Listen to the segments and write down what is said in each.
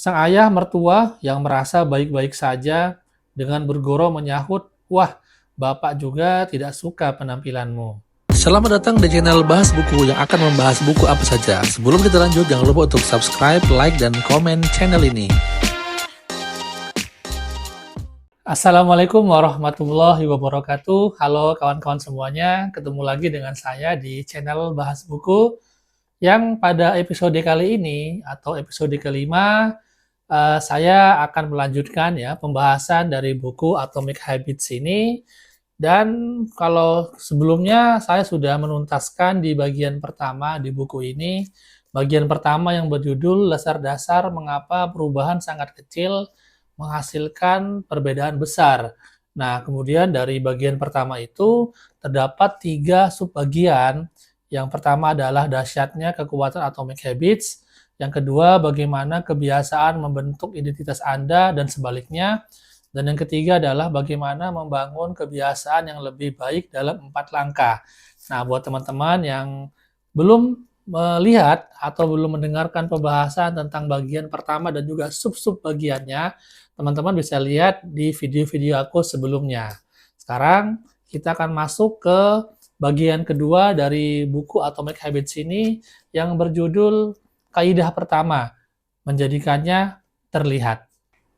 Sang ayah mertua yang merasa baik-baik saja dengan bergurau menyahut, "Wah, bapak juga tidak suka penampilanmu." Selamat datang di channel Bahas Buku yang akan membahas buku apa saja. Sebelum kita lanjut, jangan lupa untuk subscribe, like, dan komen channel ini. Assalamualaikum warahmatullahi wabarakatuh. Halo kawan-kawan semuanya, ketemu lagi dengan saya di channel Bahas Buku yang pada episode kali ini atau episode kelima saya akan melanjutkan ya pembahasan dari buku Atomic Habits ini. Dan kalau sebelumnya saya sudah menuntaskan di bagian pertama di buku ini, bagian pertama yang berjudul Dasar-dasar Mengapa Perubahan Sangat Kecil Menghasilkan Perbedaan Besar. Nah, kemudian dari bagian pertama itu terdapat 3 subbagian. Yang pertama adalah dahsyatnya kekuatan Atomic Habits, yang kedua bagaimana kebiasaan membentuk identitas Anda dan sebaliknya, dan yang ketiga adalah bagaimana membangun kebiasaan yang lebih baik dalam 4 langkah. Nah, buat teman-teman yang belum melihat atau belum mendengarkan pembahasan tentang bagian pertama dan juga sub-sub bagiannya, teman-teman bisa lihat di video-video aku sebelumnya. Sekarang kita akan masuk ke bagian kedua dari buku Atomic Habits ini yang berjudul Kaidah Pertama, Menjadikannya Terlihat.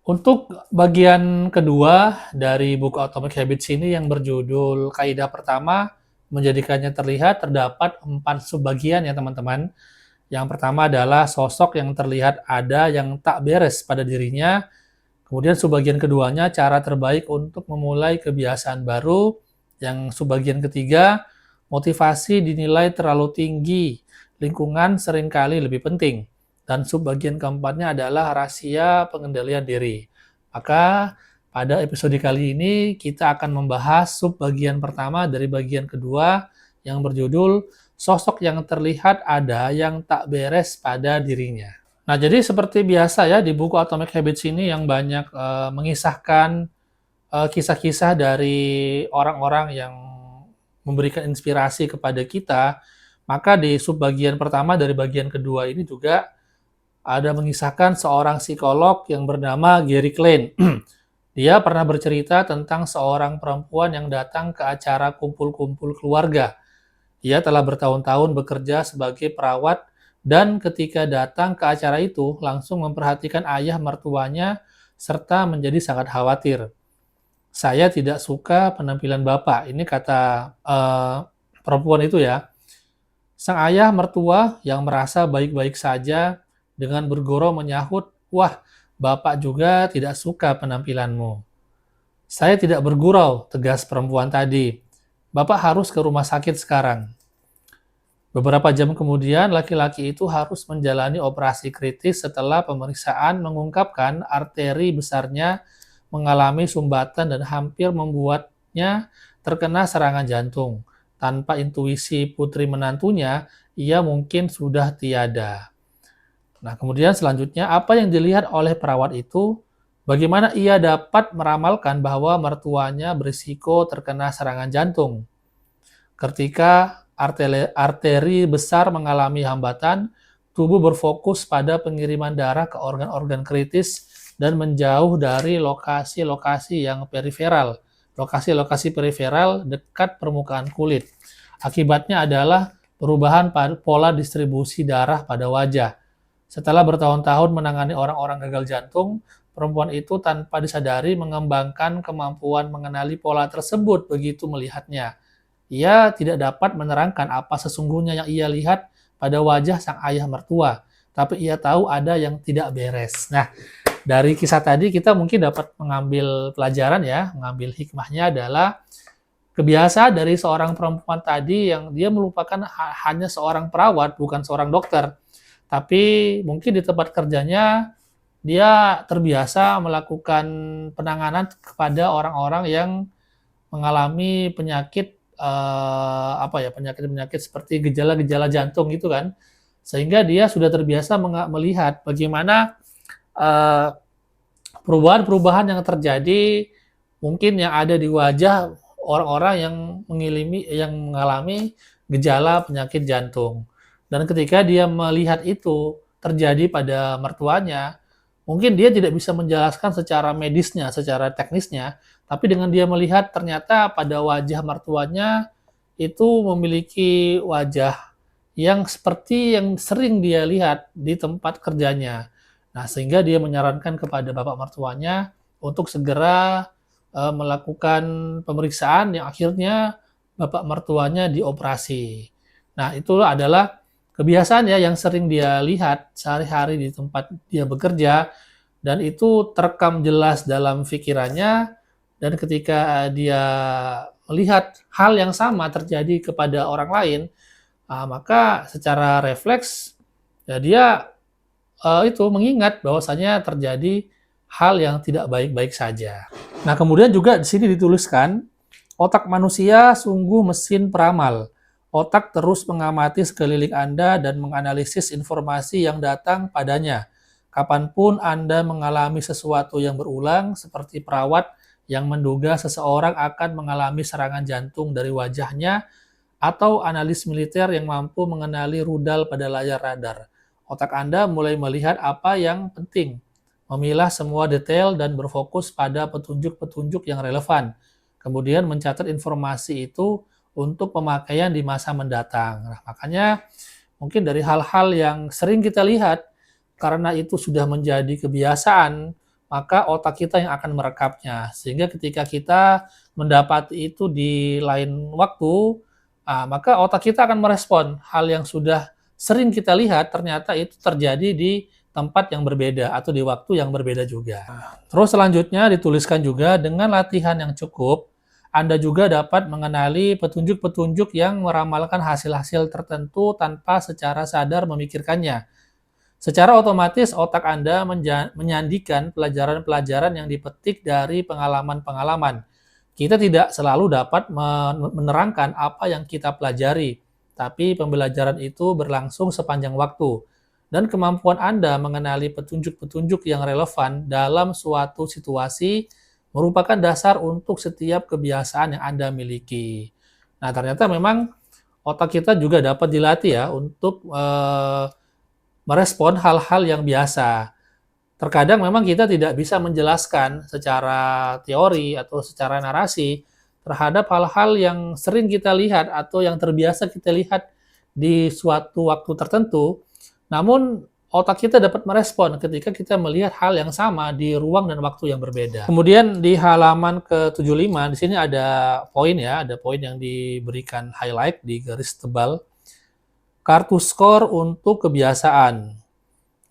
Untuk bagian kedua dari buku Atomic Habits ini yang berjudul Kaidah Pertama, Menjadikannya Terlihat, terdapat 4 subbagian ya teman-teman. Yang pertama adalah sosok yang terlihat ada yang tak beres pada dirinya. Kemudian subbagian keduanya cara terbaik untuk memulai kebiasaan baru. Yang subbagian ketiga, motivasi dinilai terlalu tinggi, lingkungan seringkali lebih penting. Dan subbagian keempatnya adalah rahasia pengendalian diri. Maka pada episode kali ini kita akan membahas subbagian pertama dari bagian kedua yang berjudul sosok yang terlihat ada yang tak beres pada dirinya. Nah, jadi seperti biasa ya di buku Atomic Habits ini yang banyak mengisahkan kisah-kisah dari orang-orang yang memberikan inspirasi kepada kita, maka di subbagian pertama dari bagian kedua ini juga ada mengisahkan seorang psikolog yang bernama Gary Klein. Dia pernah bercerita tentang seorang perempuan yang datang ke acara kumpul-kumpul keluarga. Dia telah bertahun-tahun bekerja sebagai perawat dan ketika datang ke acara itu langsung memperhatikan ayah mertuanya serta menjadi sangat khawatir. "Saya tidak suka penampilan Bapak." Ini kata perempuan itu ya. Sang ayah mertua yang merasa baik-baik saja dengan bergurau menyahut, "Wah, Bapak juga tidak suka penampilanmu." "Saya tidak bergurau," tegas perempuan tadi. "Bapak harus ke rumah sakit sekarang." Beberapa jam kemudian, laki-laki itu harus menjalani operasi kritis setelah pemeriksaan mengungkapkan arteri besarnya mengalami sumbatan dan hampir membuatnya terkena serangan jantung. Tanpa intuisi putri menantunya, ia mungkin sudah tiada. Nah, kemudian selanjutnya, apa yang dilihat oleh perawat itu? Bagaimana ia dapat meramalkan bahwa mertuanya berisiko terkena serangan jantung? Ketika arteri besar mengalami hambatan, tubuh berfokus pada pengiriman darah ke organ-organ kritis dan menjauh dari lokasi-lokasi yang periferal. Lokasi-lokasi periferal dekat permukaan kulit. Akibatnya adalah perubahan pola distribusi darah pada wajah. Setelah bertahun-tahun menangani orang-orang gagal jantung, perempuan itu tanpa disadari mengembangkan kemampuan mengenali pola tersebut begitu melihatnya. Ia tidak dapat menerangkan apa sesungguhnya yang ia lihat pada wajah sang ayah mertua, tapi ia tahu ada yang tidak beres. Nah, dari kisah tadi kita mungkin dapat mengambil pelajaran ya, mengambil hikmahnya adalah kebiasaan dari seorang perempuan tadi yang dia merupakan hanya seorang perawat, bukan seorang dokter. Tapi mungkin di tempat kerjanya dia terbiasa melakukan penanganan kepada orang-orang yang mengalami penyakit penyakit-penyakit seperti gejala-gejala jantung gitu kan. Sehingga dia sudah terbiasa melihat bagaimana eee, perubahan-perubahan yang terjadi mungkin yang ada di wajah orang-orang yang mengalami gejala penyakit jantung. Dan ketika dia melihat itu terjadi pada mertuanya, Mungkin dia tidak bisa menjelaskan secara medisnya, secara teknisnya, tapi dengan dia melihat ternyata pada wajah mertuanya itu memiliki wajah yang seperti yang sering dia lihat di tempat kerjanya. Nah, sehingga dia menyarankan kepada bapak mertuanya untuk segera melakukan pemeriksaan yang akhirnya bapak mertuanya dioperasi. Nah, itu adalah kebiasaan ya yang sering dia lihat sehari-hari di tempat dia bekerja, dan itu terekam jelas dalam pikirannya, dan ketika dia melihat hal yang sama terjadi kepada orang lain, maka secara refleks ya dia itu mengingat bahwasanya terjadi hal yang tidak baik-baik saja. Nah, kemudian juga di sini dituliskan, otak manusia sungguh mesin peramal. Otak terus mengamati sekeliling Anda dan menganalisis informasi yang datang padanya. Kapanpun Anda mengalami sesuatu yang berulang, seperti perawat yang menduga seseorang akan mengalami serangan jantung dari wajahnya, atau analis militer yang mampu mengenali rudal pada layar radar. Otak Anda mulai melihat apa yang penting, memilah semua detail dan berfokus pada petunjuk-petunjuk yang relevan. Kemudian mencatat informasi itu untuk pemakaian di masa mendatang. Nah, makanya mungkin dari hal-hal yang sering kita lihat, karena itu sudah menjadi kebiasaan, maka otak kita yang akan merekapnya. Sehingga ketika kita mendapati itu di lain waktu, maka otak kita akan merespon hal yang sudah sering kita lihat ternyata itu terjadi di tempat yang berbeda atau di waktu yang berbeda juga. Terus selanjutnya dituliskan juga, dengan latihan yang cukup, Anda juga dapat mengenali petunjuk-petunjuk yang meramalkan hasil-hasil tertentu tanpa secara sadar memikirkannya. Secara otomatis otak Anda menyandikan pelajaran-pelajaran yang dipetik dari pengalaman-pengalaman. Kita tidak selalu dapat menerangkan apa yang kita pelajari, tapi pembelajaran itu berlangsung sepanjang waktu. Dan kemampuan Anda mengenali petunjuk-petunjuk yang relevan dalam suatu situasi merupakan dasar untuk setiap kebiasaan yang Anda miliki. Nah, ternyata memang otak kita juga dapat dilatih ya untuk merespon hal-hal yang biasa. Terkadang memang kita tidak bisa menjelaskan secara teori atau secara narasi terhadap hal-hal yang sering kita lihat atau yang terbiasa kita lihat di suatu waktu tertentu, namun otak kita dapat merespon ketika kita melihat hal yang sama di ruang dan waktu yang berbeda. Kemudian di halaman ke-75, di sini ada poin ya, ada poin yang diberikan highlight di garis tebal. Kartu skor untuk kebiasaan.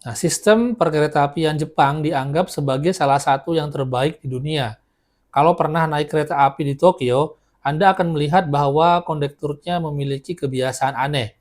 Nah, sistem perkeretaapian Jepang dianggap sebagai salah satu yang terbaik di dunia. Kalau pernah naik kereta api di Tokyo, Anda akan melihat bahwa kondekturnya memiliki kebiasaan aneh.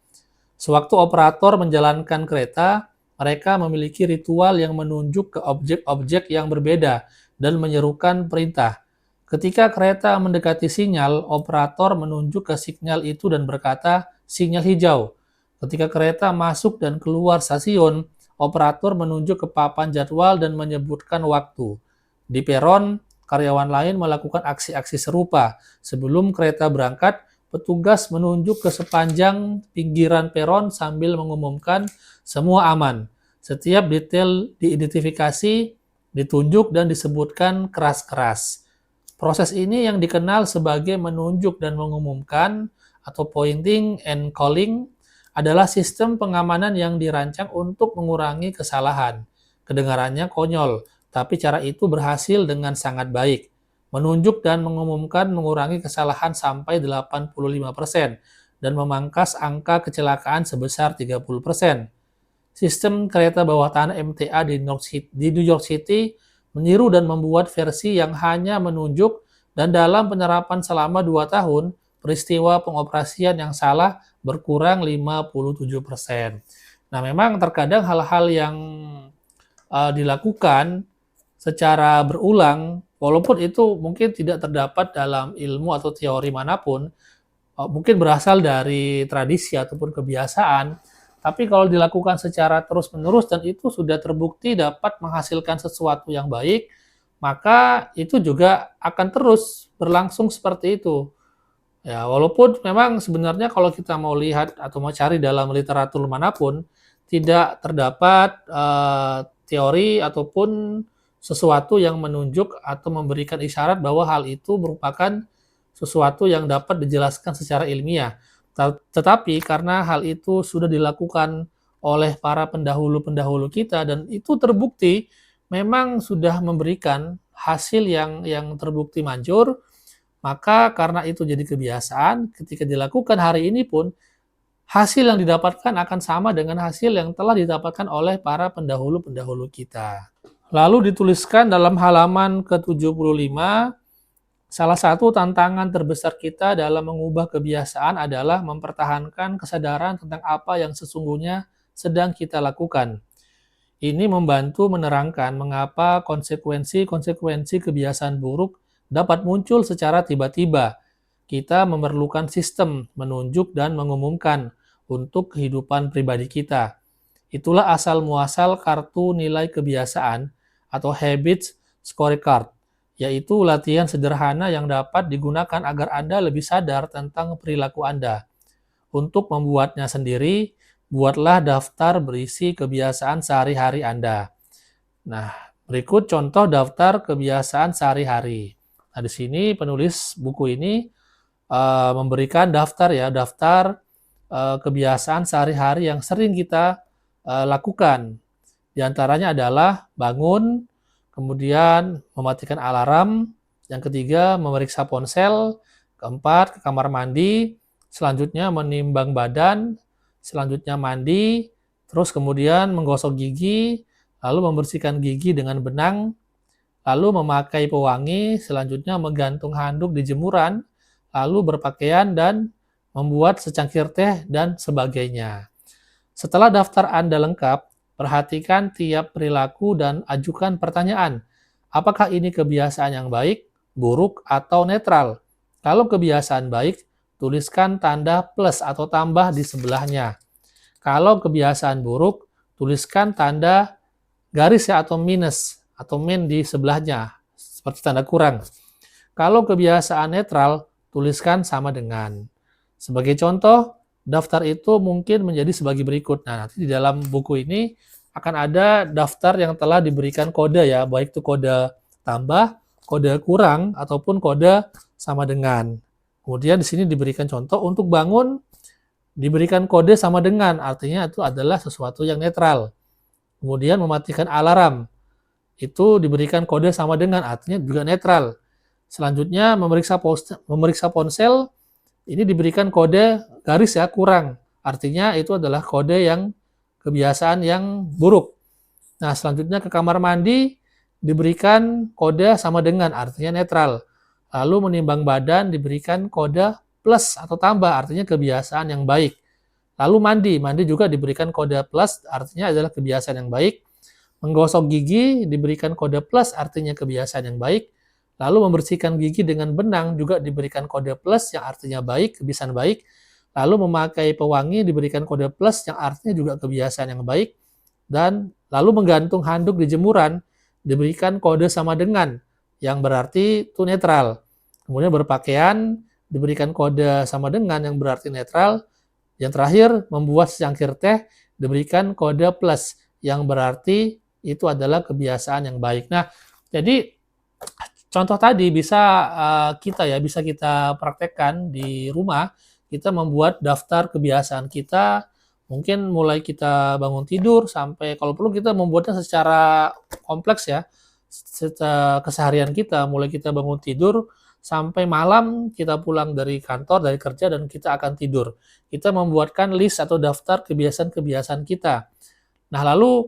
Sewaktu operator menjalankan kereta, mereka memiliki ritual yang menunjuk ke objek-objek yang berbeda dan menyerukan perintah. Ketika kereta mendekati sinyal, operator menunjuk ke sinyal itu dan berkata, "Sinyal hijau." Ketika kereta masuk dan keluar stasiun, operator menunjuk ke papan jadwal dan menyebutkan waktu. Di peron, karyawan lain melakukan aksi-aksi serupa. Sebelum kereta berangkat, petugas menunjuk ke sepanjang pinggiran peron sambil mengumumkan semua aman. Setiap detail diidentifikasi, ditunjuk, dan disebutkan keras-keras. Proses ini yang dikenal sebagai menunjuk dan mengumumkan atau pointing and calling adalah sistem pengamanan yang dirancang untuk mengurangi kesalahan. Kedengarannya konyol, tapi cara itu berhasil dengan sangat baik. Menunjuk dan mengumumkan mengurangi kesalahan sampai 85% dan memangkas angka kecelakaan sebesar 30%. Sistem kereta bawah tanah MTA di New York City meniru dan membuat versi yang hanya menunjuk, dan dalam penerapan selama 2 tahun, peristiwa pengoperasian yang salah berkurang 57%. Nah, memang terkadang hal-hal yang dilakukan secara berulang, walaupun itu mungkin tidak terdapat dalam ilmu atau teori manapun, mungkin berasal dari tradisi ataupun kebiasaan, tapi kalau dilakukan secara terus-menerus dan itu sudah terbukti dapat menghasilkan sesuatu yang baik, maka itu juga akan terus berlangsung seperti itu. Ya, walaupun memang sebenarnya kalau kita mau lihat atau mau cari dalam literatur manapun, tidak terdapat teori ataupun sesuatu yang menunjuk atau memberikan isyarat bahwa hal itu merupakan sesuatu yang dapat dijelaskan secara ilmiah. Tetapi karena hal itu sudah dilakukan oleh para pendahulu-pendahulu kita dan itu terbukti memang sudah memberikan hasil yang terbukti manjur, maka karena itu jadi kebiasaan, ketika dilakukan hari ini pun hasil yang didapatkan akan sama dengan hasil yang telah didapatkan oleh para pendahulu-pendahulu kita. Lalu dituliskan dalam halaman ke-75, salah satu tantangan terbesar kita dalam mengubah kebiasaan adalah mempertahankan kesadaran tentang apa yang sesungguhnya sedang kita lakukan. Ini membantu menerangkan mengapa konsekuensi-konsekuensi kebiasaan buruk dapat muncul secara tiba-tiba. Kita memerlukan sistem menunjuk dan mengumumkan untuk kehidupan pribadi kita. Itulah asal-muasal kartu nilai kebiasaan atau habits scorecard, yaitu latihan sederhana yang dapat digunakan agar Anda lebih sadar tentang perilaku Anda. Untuk membuatnya sendiri, buatlah daftar berisi kebiasaan sehari-hari Anda. Nah, berikut contoh daftar kebiasaan sehari-hari. Nah, di sini penulis buku ini memberikan daftar kebiasaan sehari-hari yang sering kita lakukan. Di antaranya adalah bangun, kemudian mematikan alarm, yang ketiga memeriksa ponsel, keempat ke kamar mandi, selanjutnya menimbang badan, selanjutnya mandi, terus kemudian menggosok gigi, lalu membersihkan gigi dengan benang, lalu memakai pewangi, selanjutnya menggantung handuk di jemuran, lalu berpakaian dan membuat secangkir teh dan sebagainya. Setelah daftar Anda lengkap, perhatikan tiap perilaku dan ajukan pertanyaan. Apakah ini kebiasaan yang baik, buruk, atau netral? Kalau kebiasaan baik, tuliskan tanda plus atau tambah di sebelahnya. Kalau kebiasaan buruk, tuliskan tanda garis atau minus atau min di sebelahnya, seperti tanda kurang. Kalau kebiasaan netral, tuliskan sama dengan. Sebagai contoh, daftar itu mungkin menjadi sebagai berikut. Nah, nanti di dalam buku ini akan ada daftar yang telah diberikan kode ya, baik itu kode tambah, kode kurang, ataupun kode sama dengan. Kemudian di sini diberikan contoh untuk bangun, diberikan kode sama dengan, artinya itu adalah sesuatu yang netral. Kemudian mematikan alarm, itu diberikan kode sama dengan, artinya juga netral. Selanjutnya memeriksa ponsel, ini diberikan kode garis ya, kurang. Artinya itu adalah kode yang kebiasaan yang buruk. Nah, selanjutnya ke kamar mandi diberikan kode sama dengan, artinya netral. Lalu menimbang badan diberikan kode plus atau tambah, artinya kebiasaan yang baik. Lalu mandi juga diberikan kode plus, artinya adalah kebiasaan yang baik. Menggosok gigi diberikan kode plus, artinya kebiasaan yang baik. Lalu membersihkan gigi dengan benang juga diberikan kode plus yang artinya baik, kebiasaan baik. Lalu memakai pewangi diberikan kode plus yang artinya juga kebiasaan yang baik. Dan lalu menggantung handuk di jemuran diberikan kode sama dengan yang berarti itu netral. Kemudian berpakaian diberikan kode sama dengan yang berarti netral. Yang terakhir membuat secangkir teh diberikan kode plus yang berarti itu adalah kebiasaan yang baik. Nah, jadi contoh tadi bisa kita praktekkan di rumah. Kita membuat daftar kebiasaan kita, mungkin mulai kita bangun tidur sampai kalau perlu kita membuatnya secara kompleks ya, secara keseharian kita, mulai kita bangun tidur sampai malam kita pulang dari kantor, dari kerja dan kita akan tidur. Kita membuatkan list atau daftar kebiasaan-kebiasaan kita. Nah, lalu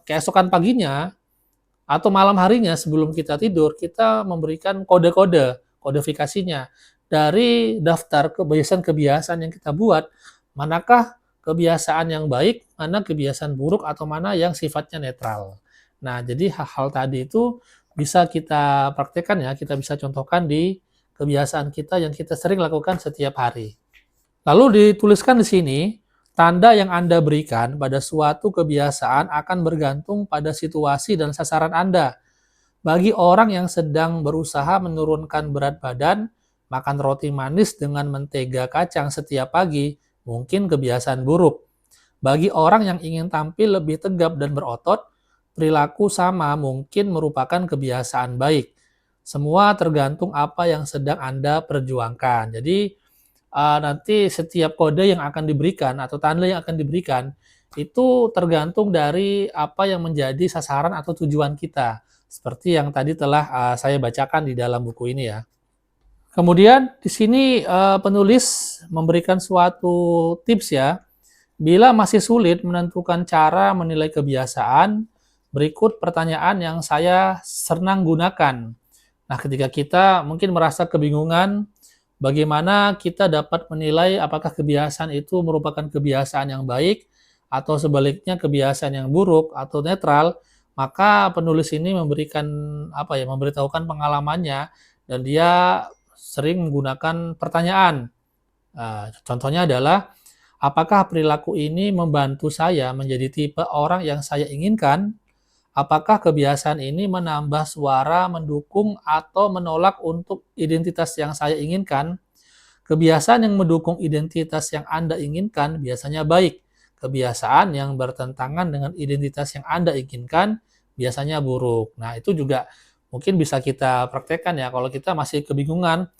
keesokan paginya atau malam harinya sebelum kita tidur, kita memberikan kode-kode, kodifikasinya dari daftar kebiasaan-kebiasaan yang kita buat, manakah kebiasaan yang baik, mana kebiasaan buruk, atau mana yang sifatnya netral. Nah, jadi hal-hal tadi itu bisa kita praktekkan ya, kita bisa contohkan di kebiasaan kita yang kita sering lakukan setiap hari. Lalu dituliskan di sini, tanda yang Anda berikan pada suatu kebiasaan akan bergantung pada situasi dan sasaran Anda. Bagi orang yang sedang berusaha menurunkan berat badan, makan roti manis dengan mentega kacang setiap pagi mungkin kebiasaan buruk. Bagi orang yang ingin tampil lebih tegap dan berotot, perilaku sama mungkin merupakan kebiasaan baik. Semua tergantung apa yang sedang Anda perjuangkan. Jadi, nanti setiap kode yang akan diberikan atau tanda yang akan diberikan, itu tergantung dari apa yang menjadi sasaran atau tujuan kita. Seperti yang tadi telah saya bacakan di dalam buku ini ya. Kemudian di sini penulis memberikan suatu tips ya. Bila masih sulit menentukan cara menilai kebiasaan, berikut pertanyaan yang saya senang gunakan. Nah, ketika kita mungkin merasa kebingungan, bagaimana kita dapat menilai apakah kebiasaan itu merupakan kebiasaan yang baik atau sebaliknya kebiasaan yang buruk atau netral, maka penulis ini memberikan apa ya, memberitahukan pengalamannya dan dia sering menggunakan pertanyaan. Contohnya adalah, apakah perilaku ini membantu saya menjadi tipe orang yang saya inginkan? Apakah kebiasaan ini menambah suara mendukung atau menolak untuk identitas yang saya inginkan? Kebiasaan yang mendukung identitas yang Anda inginkan biasanya baik. Kebiasaan yang bertentangan dengan identitas yang Anda inginkan biasanya buruk. Nah, itu juga mungkin bisa kita praktekkan ya kalau kita masih kebingungan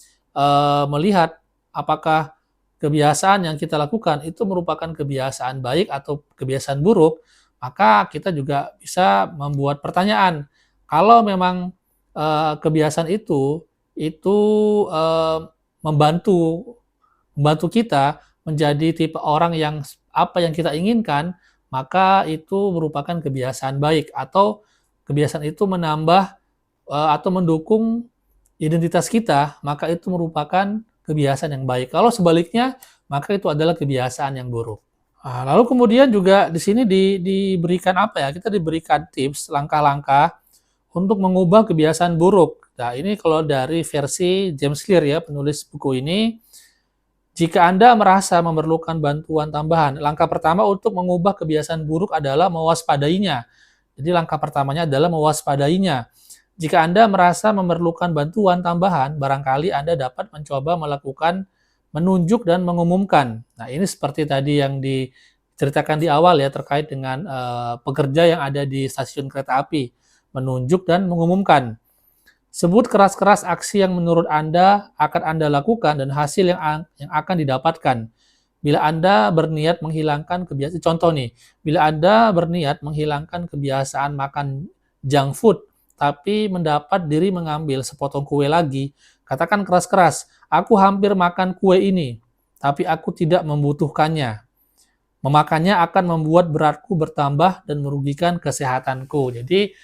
melihat apakah kebiasaan yang kita lakukan itu merupakan kebiasaan baik atau kebiasaan buruk, maka kita juga bisa membuat pertanyaan. Kalau memang kebiasaan itu membantu membantu kita menjadi tipe orang yang apa yang kita inginkan, maka itu merupakan kebiasaan baik atau kebiasaan itu menambah atau mendukung identitas kita, maka itu merupakan kebiasaan yang baik. Kalau sebaliknya, maka itu adalah kebiasaan yang buruk. Lalu kemudian juga di sini diberikan apa ya? Kita diberikan tips langkah-langkah untuk mengubah kebiasaan buruk. Nah, ini kalau dari versi James Clear ya, penulis buku ini, jika Anda merasa memerlukan bantuan tambahan, langkah pertama untuk mengubah kebiasaan buruk adalah mewaspadainya. Jadi langkah pertamanya adalah mewaspadainya. Jika Anda merasa memerlukan bantuan tambahan, barangkali Anda dapat mencoba melakukan menunjuk dan mengumumkan. Nah, ini seperti tadi yang diceritakan di awal ya terkait dengan pekerja yang ada di stasiun kereta api, menunjuk dan mengumumkan. Sebut keras-keras aksi yang menurut Anda akan Anda lakukan dan hasil yang akan didapatkan. Bila Anda berniat menghilangkan kebiasaan, contoh nih, bila Anda berniat menghilangkan kebiasaan makan junk food, tapi mendapat diri mengambil sepotong kue lagi, katakan keras-keras, aku hampir makan kue ini, tapi aku tidak membutuhkannya. Memakannya akan membuat beratku bertambah dan merugikan kesehatanku. Jadi,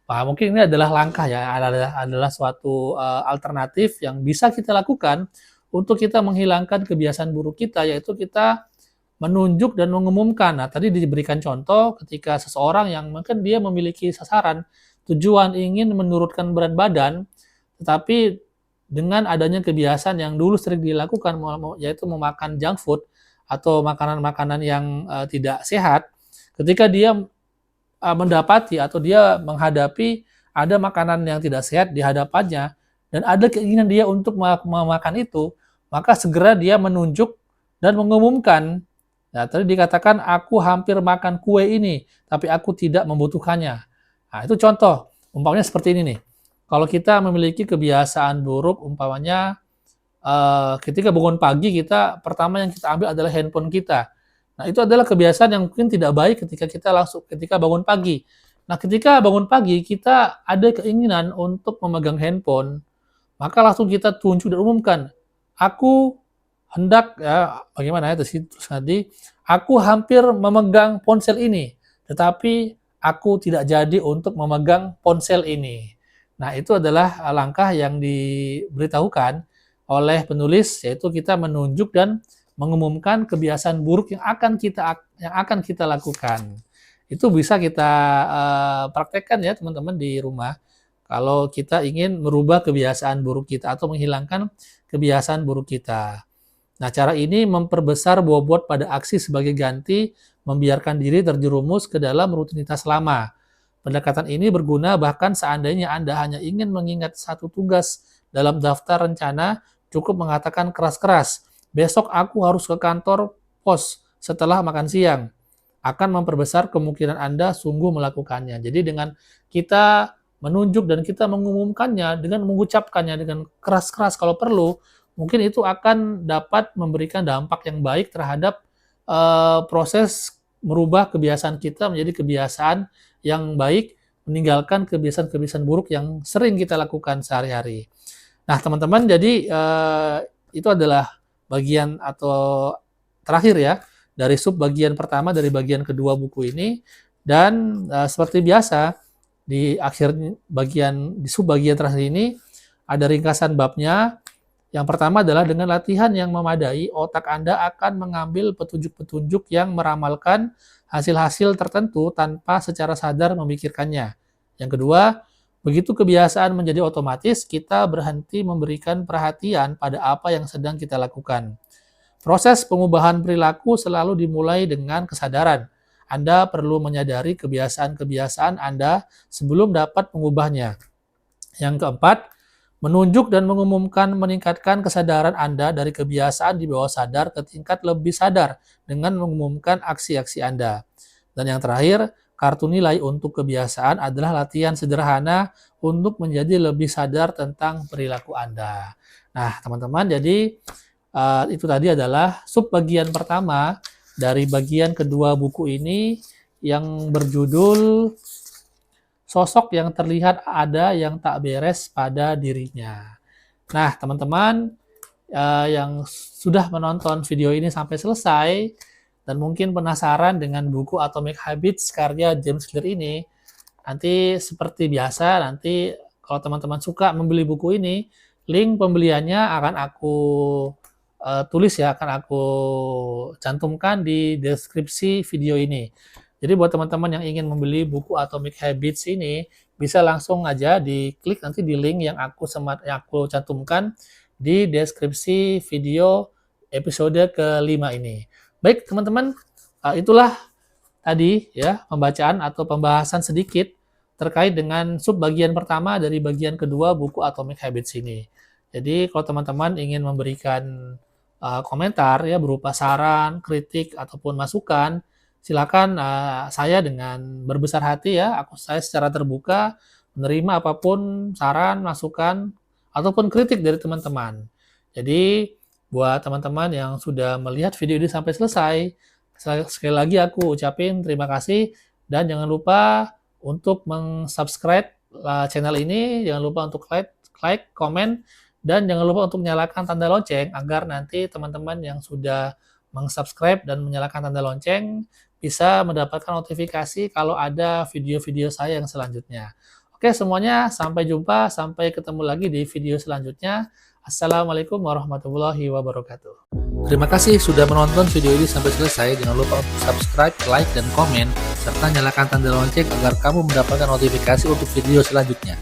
mungkin ini adalah langkah ya, adalah suatu alternatif yang bisa kita lakukan untuk kita menghilangkan kebiasaan buruk kita, yaitu kita menunjuk dan mengumumkan. Nah, tadi diberikan contoh ketika seseorang yang mungkin dia memiliki sasaran, tujuan ingin menurunkan berat badan, tetapi dengan adanya kebiasaan yang dulu sering dilakukan, yaitu memakan junk food atau makanan-makanan yang tidak sehat, ketika dia mendapati atau dia menghadapi ada makanan yang tidak sehat di hadapannya, dan ada keinginan dia untuk memakan itu, maka segera dia menunjuk dan mengumumkan. Nah, tadi dikatakan, aku hampir makan kue ini, tapi aku tidak membutuhkannya. Nah, itu contoh. Umpamanya seperti ini nih. Kalau kita memiliki kebiasaan buruk, umpamanya ketika bangun pagi, kita pertama yang kita ambil adalah handphone kita. Nah, itu adalah kebiasaan yang mungkin tidak baik ketika bangun pagi. Nah, ketika bangun pagi, kita ada keinginan untuk memegang handphone, maka langsung kita tunjuk dan umumkan, aku hendak ya bagaimana ya terus tadi, aku hampir memegang ponsel ini, tetapi aku tidak jadi untuk memegang ponsel ini. Nah, itu adalah langkah yang diberitahukan oleh penulis, yaitu kita menunjuk dan mengumumkan kebiasaan buruk yang akan kita lakukan. Itu bisa kita praktekkan ya teman-teman di rumah. Kalau kita ingin merubah kebiasaan buruk kita atau menghilangkan kebiasaan buruk kita. Nah, cara ini memperbesar bobot pada aksi sebagai ganti membiarkan diri terjerumus ke dalam rutinitas lama. Pendekatan ini berguna bahkan seandainya Anda hanya ingin mengingat satu tugas dalam daftar rencana, cukup mengatakan keras-keras, besok aku harus ke kantor pos setelah makan siang. akan memperbesar kemungkinan Anda sungguh melakukannya. Jadi dengan kita menunjuk dan kita mengumumkannya, dengan mengucapkannya dengan keras-keras kalau perlu, mungkin itu akan dapat memberikan dampak yang baik terhadap proses merubah kebiasaan kita menjadi kebiasaan yang baik, meninggalkan kebiasaan-kebiasaan buruk yang sering kita lakukan sehari-hari. Nah, teman-teman, jadi itu adalah bagian atau terakhir ya dari sub bagian pertama dari bagian kedua buku ini. Dan seperti biasa di akhir di sub bagian terakhir ini ada ringkasan babnya. Yang pertama adalah dengan latihan yang memadai, otak Anda akan mengambil petunjuk-petunjuk yang meramalkan hasil-hasil tertentu tanpa secara sadar memikirkannya. Yang kedua, begitu kebiasaan menjadi otomatis, kita berhenti memberikan perhatian pada apa yang sedang kita lakukan. Proses pengubahan perilaku selalu dimulai dengan kesadaran. Anda perlu menyadari kebiasaan-kebiasaan Anda sebelum dapat mengubahnya. Yang keempat, menunjuk dan mengumumkan meningkatkan kesadaran Anda dari kebiasaan di bawah sadar ke tingkat lebih sadar dengan mengumumkan aksi-aksi Anda. Dan yang terakhir, kartu nilai untuk kebiasaan adalah latihan sederhana untuk menjadi lebih sadar tentang perilaku Anda. Nah, teman-teman, jadi itu tadi adalah sub bagian pertama dari bagian kedua buku ini yang berjudul sosok yang terlihat ada yang tak beres pada dirinya. Nah, teman-teman yang sudah menonton video ini sampai selesai dan mungkin penasaran dengan buku Atomic Habits karya James Clear ini, nanti seperti biasa, nanti kalau teman-teman suka membeli buku ini, link pembeliannya akan aku tulis ya, akan aku cantumkan di deskripsi video ini. Jadi buat teman-teman yang ingin membeli buku Atomic Habits ini, bisa langsung aja diklik nanti di link yang aku cantumkan di deskripsi video episode kelima ini. Baik teman-teman, itulah tadi ya pembacaan atau pembahasan sedikit terkait dengan sub bagian pertama dari bagian kedua buku Atomic Habits ini. Jadi kalau teman-teman ingin memberikan komentar ya berupa saran, kritik ataupun masukan, silakan saya dengan berbesar hati ya, saya secara terbuka menerima apapun saran, masukan, ataupun kritik dari teman-teman. Jadi buat teman-teman yang sudah melihat video ini sampai selesai, sekali lagi aku ucapin terima kasih dan jangan lupa untuk meng-subscribe channel ini, jangan lupa untuk like, komen, dan jangan lupa untuk nyalakan tanda lonceng agar nanti teman-teman yang sudah meng-subscribe dan menyalakan tanda lonceng bisa mendapatkan notifikasi kalau ada video-video saya yang selanjutnya. Oke semuanya, sampai jumpa, sampai ketemu lagi di video selanjutnya. Assalamualaikum warahmatullahi wabarakatuh. Terima kasih sudah menonton video ini sampai selesai. Jangan lupa untuk subscribe, like, dan komen, serta nyalakan tanda lonceng agar kamu mendapatkan notifikasi untuk video selanjutnya.